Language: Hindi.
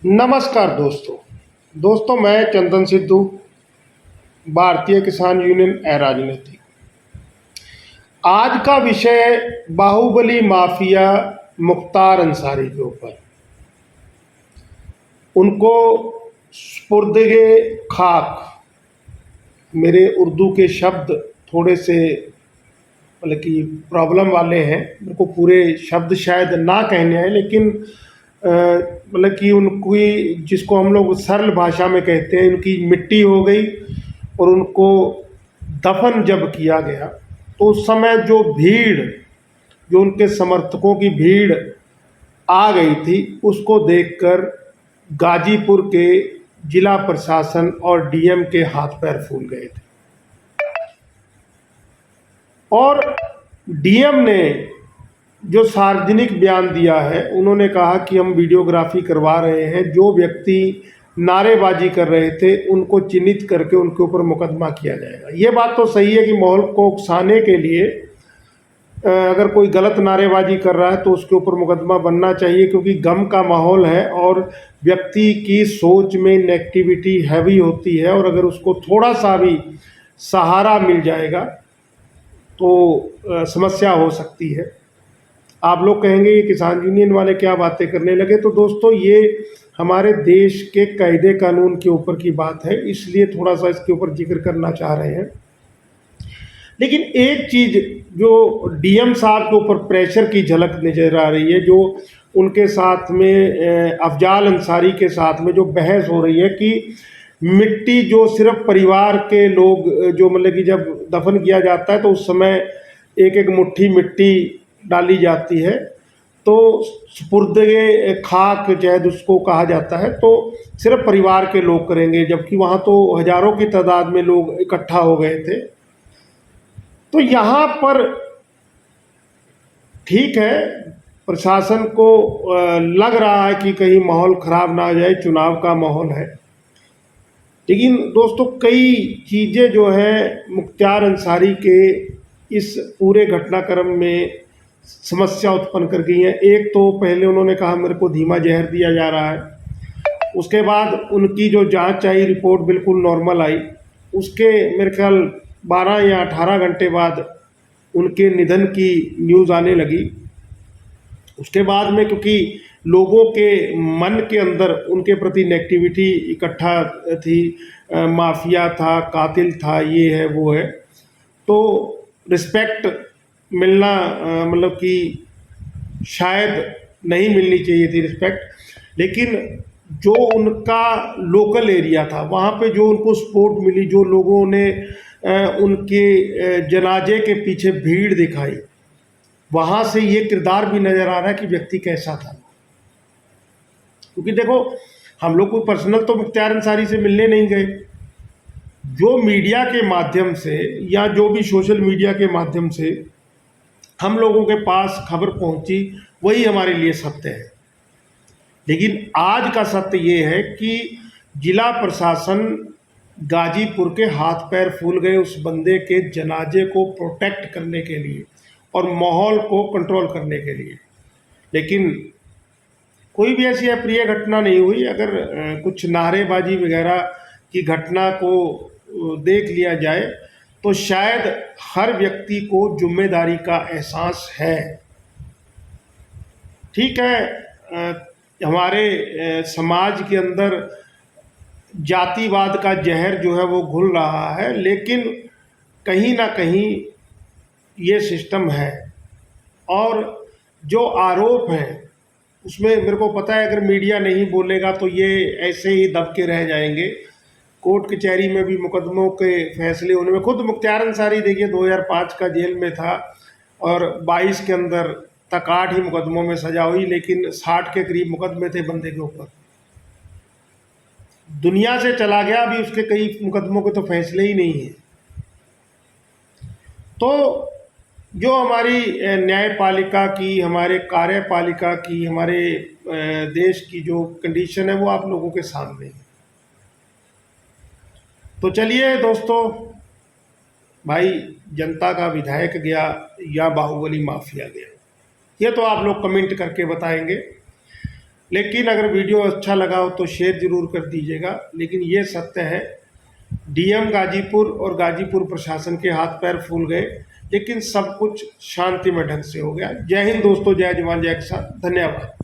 नमस्कार दोस्तों मैं चंदन सिद्धू, भारतीय किसान यूनियन राजनीति। आज का विषय बाहुबली माफिया मुख्तार अंसारी के ऊपर, उनको सुपुर्दे खाक। मेरे उर्दू के शब्द थोड़े से मतलब कि प्रॉब्लम वाले हैं, मेरे को पूरे शब्द शायद ना कहने हैं, लेकिन मतलब कि उनकी, जिसको हम लोग सरल भाषा में कहते हैं, उनकी मिट्टी हो गई। और उनको दफन जब किया गया तो उस समय जो भीड़, जो उनके समर्थकों की भीड़ आ गई थी, उसको देखकर गाजीपुर के जिला प्रशासन और डीएम के हाथ पैर फूल गए थे। और डीएम ने जो सार्वजनिक बयान दिया है, उन्होंने कहा कि हम वीडियोग्राफी करवा रहे हैं, जो व्यक्ति नारेबाजी कर रहे थे उनको चिन्हित करके उनके ऊपर मुकदमा किया जाएगा। ये बात तो सही है कि माहौल को उकसाने के लिए अगर कोई गलत नारेबाजी कर रहा है तो उसके ऊपर मुकदमा बनना चाहिए, क्योंकि गम का माहौल है और व्यक्ति की सोच में नेगेटिविटी हैवी होती है, और अगर उसको थोड़ा सा भी सहारा मिल जाएगा तो समस्या हो सकती है। आप लोग कहेंगे ये किसान यूनियन वाले क्या बातें करने लगे, तो दोस्तों ये हमारे देश के कायदे कानून के ऊपर की बात है, इसलिए थोड़ा सा इसके ऊपर जिक्र करना चाह रहे हैं। लेकिन एक चीज़ जो डीएम साहब के ऊपर प्रेशर की झलक नज़र आ रही है, जो उनके साथ में अफजाल अंसारी के साथ में जो बहस हो रही है कि मिट्टी जो सिर्फ परिवार के लोग, जो मतलब कि जब दफन किया जाता है तो उस समय एक एक मुट्ठी मिट्टी डाली जाती है, तो सुपुर्दे खाक जैद उसको कहा जाता है, तो सिर्फ परिवार के लोग करेंगे, जबकि वहाँ तो हजारों की तादाद में लोग इकट्ठा हो गए थे। तो यहाँ पर ठीक है, प्रशासन को लग रहा है कि कहीं माहौल ख़राब ना हो जाए, चुनाव का माहौल है। लेकिन दोस्तों कई चीज़ें जो है मुख्तार अंसारी के इस पूरे घटनाक्रम में समस्या उत्पन्न कर गई हैं। एक तो पहले उन्होंने कहा मेरे को धीमा जहर दिया जा रहा है, उसके बाद उनकी जो जांच आई, रिपोर्ट बिल्कुल नॉर्मल आई। उसके मेरे ख्याल 12 या 18 घंटे बाद उनके निधन की न्यूज़ आने लगी। उसके बाद में क्योंकि लोगों के मन के अंदर उनके प्रति नेगेटिविटी इकट्ठा थी, माफिया था, कातिल था, ये है वो है, तो रिस्पेक्ट मिलना मतलब कि शायद नहीं मिलनी चाहिए थी रिस्पेक्ट। लेकिन जो उनका लोकल एरिया था, वहाँ पे जो उनको सपोर्ट मिली, जो लोगों ने उनके जनाजे के पीछे भीड़ दिखाई, वहाँ से ये किरदार भी नज़र आ रहा है कि व्यक्ति कैसा था। क्योंकि देखो, हम लोग कोई पर्सनल तो मुख्तार अंसारी से मिलने नहीं गए, जो मीडिया के माध्यम से या जो भी सोशल मीडिया के माध्यम से हम लोगों के पास खबर पहुंची, वही हमारे लिए सत्य है। लेकिन आज का सत्य ये है कि जिला प्रशासन गाजीपुर के हाथ पैर फूल गए उस बंदे के जनाजे को प्रोटेक्ट करने के लिए और माहौल को कंट्रोल करने के लिए। लेकिन कोई भी ऐसी अप्रिय घटना नहीं हुई। अगर कुछ नारेबाजी वगैरह की घटना को देख लिया जाए तो शायद हर व्यक्ति को जिम्मेदारी का एहसास है। ठीक है, हमारे समाज के अंदर जातिवाद का जहर जो है वो घुल रहा है, लेकिन कहीं ना कहीं ये सिस्टम है। और जो आरोप हैं उसमें मेरे को पता है, अगर मीडिया नहीं बोलेगा तो ये ऐसे ही दब के रह जाएंगे। कोर्ट कचहरी में भी मुकदमों के फैसले होने में, खुद मुख्तार अंसारी देखिए 2005 का जेल में था और 22 के अंदर तक 8 ही मुकदमों में सजा हुई, लेकिन 60 के करीब मुकदमे थे बंदे के ऊपर। दुनिया से चला गया, अभी उसके कई मुकदमों के तो फैसले ही नहीं है। तो जो हमारी न्यायपालिका की, हमारे कार्यपालिका की, हमारे देश की जो कंडीशन है वो आप लोगों के सामने है। तो चलिए दोस्तों, भाई जनता का विधायक गया या बाहुबली माफिया गया, ये तो आप लोग कमेंट करके बताएंगे। लेकिन अगर वीडियो अच्छा लगा हो तो शेयर जरूर कर दीजिएगा। लेकिन ये सत्य है, डीएम गाजीपुर और गाजीपुर प्रशासन के हाथ पैर फूल गए, लेकिन सब कुछ शांतिमय ढंग से हो गया। जय हिंद दोस्तों, जय जवान जय किसान, धन्यवाद।